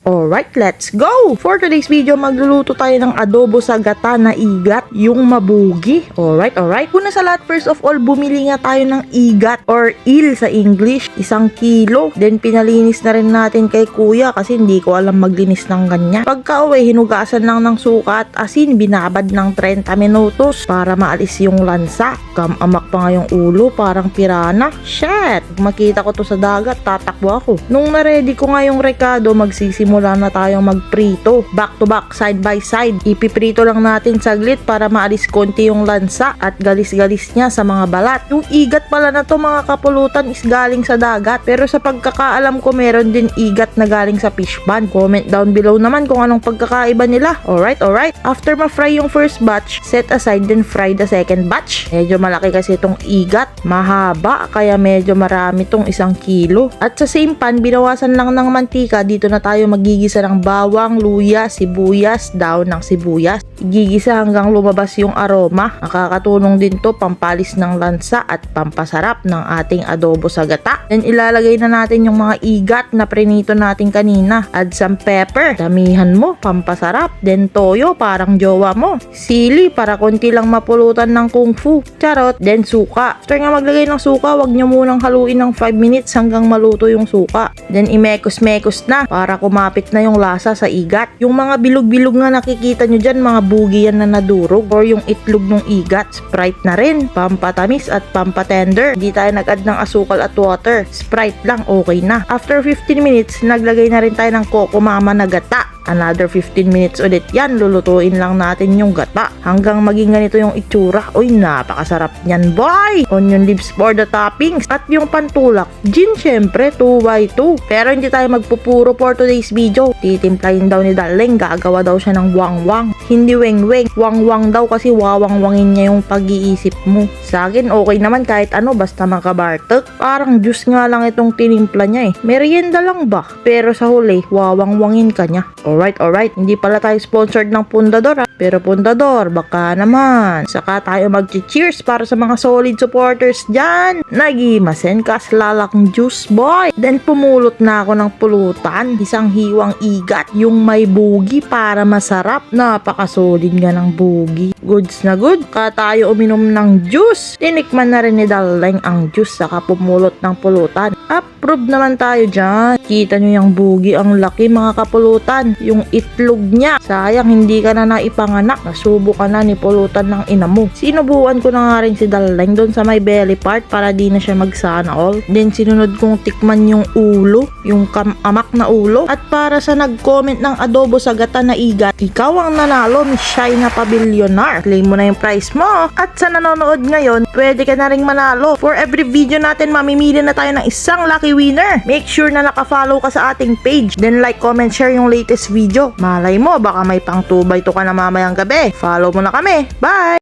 Alright, let's go! For today's video, magluluto tayo ng adobo sa gata na igat, yung mabugi. Alright. Una sa lahat, first of all, bumili nga tayo ng igat or eel sa English, 1 kilo. Then pinalinis na rin natin kay kuya kasi hindi ko alam maglinis ng ganyan. Pagka uwi, hinugasan lang ng suka at asin, binabad ng 30 minutos para maalis yung lansa. Kamamak pa nga yung ulo, parang pirana. Shit! Makita ko to sa dagat, tatakbo ako. Nung na-ready ko nga yung rekado, magsisimula na tayong magprito. Back to back, side by side. Ipiprito lang natin saglit para maalis konti yung lansa at galis-galis niya sa mga balat. Yung igat pala na to mga kapulutan is galing sa dagat. Pero sa pagkakaalam ko, meron din igat na galing sa fish pond. Comment down below naman kung anong pagkakaiba nila. Alright. After ma-fry yung first batch, set aside then fry the second batch. Medyo malaki kasi itong igat. Mahaba, kaya medyo marami tong 1 kilo. At sa same pan, binawasan lang ng mantika. Dito na tayo magigisa ng bawang, luya, sibuyas, daon ng sibuyas. Igigisa hanggang lumabas yung aroma. Nakakatulong din to pampalis ng lansa at pampasarap ng ating adobo sa gata. Then ilalagay na natin yung mga igat na prinito natin kanina. Add some pepper. Damihan mo, pampasarap. Then toyo, parang jowa mo. Sili, para konti lang mapulutan ng kung fu. Charot. Then suka. After nga maglagay ng suka, wag nyo munang haluin ng 5 minutes hanggang maluto yung suka. Then imekos-mekos na para kumapit na yung lasa sa igat. Yung mga bilog-bilog nga nakikita nyo dyan, mga bugi yan na nadurog or yung itlog ng igat. Sprite na rin, pampatamis at pampatender. Hindi tayo nag-add ng asukal at water. Sprite lang, okay na. After 15 minutes, naglagay na rin tayo ng Coco Mama na gata. Another 15 minutes ulit yan, lulutuin lang natin yung gata hanggang maging ganito yung itsura. Uy, napakasarap nyan boy! Onion leaves for the toppings at yung pantulak, gin syempre 2x2. Pero hindi tayo magpupuro for today's video. Titimplahin daw ni Darling, gagawa daw siya ng wangwang. Hindi weng-weng, wangwang daw kasi wawangwangin niya yung pag-iisip mo. Sa akin, okay naman kahit ano basta makabartek. Parang juice nga lang itong tinimpla niya eh. Merienda lang ba? Pero sa huli, wawangwangin ka niya. Alright. Hindi pala tayo sponsored ng Pundador ha. Pero Pundador, baka naman. Saka tayo mag-cheers para sa mga solid supporters dyan. Nagimasen kas lalakang juice boy. Then pumulot na ako ng pulutan. 1 hiwang igat. Yung may bugi para masarap. Napakasolid nga ng bugi. Goods na good. Ka tayo uminom ng juice. Tinikman na rin ni Darling ang juice saka pumulot ng pulutan. Approve naman tayo dyan. Kita nyo yung bugi, ang laki mga kapulutan. Yung itlog niya. Sayang hindi ka na naipanganak. Nasubo ka na ni pulutan ng ina mo. Sinubuan ko na nga rin si Darling doon sa may belly part para di na siya magsana all. Then sinunod kong tikman yung ulo. Yung kamamak na ulo. At para sa nag-comment ng adobo sa gata na igat, ikaw ang nanalo, Miss Shaina Pabilionar. Claim mo na yung prize mo. At sa nanonood ngayon, pwede ka na ring manalo. For every video natin, mamimili na tayo ng isang lucky winner. Make sure na naka-follow ka sa ating page. Then like, comment, share yung latest video. Malay mo, baka may pang 2x2 ka na mamayang gabi. Follow mo na kami. Bye!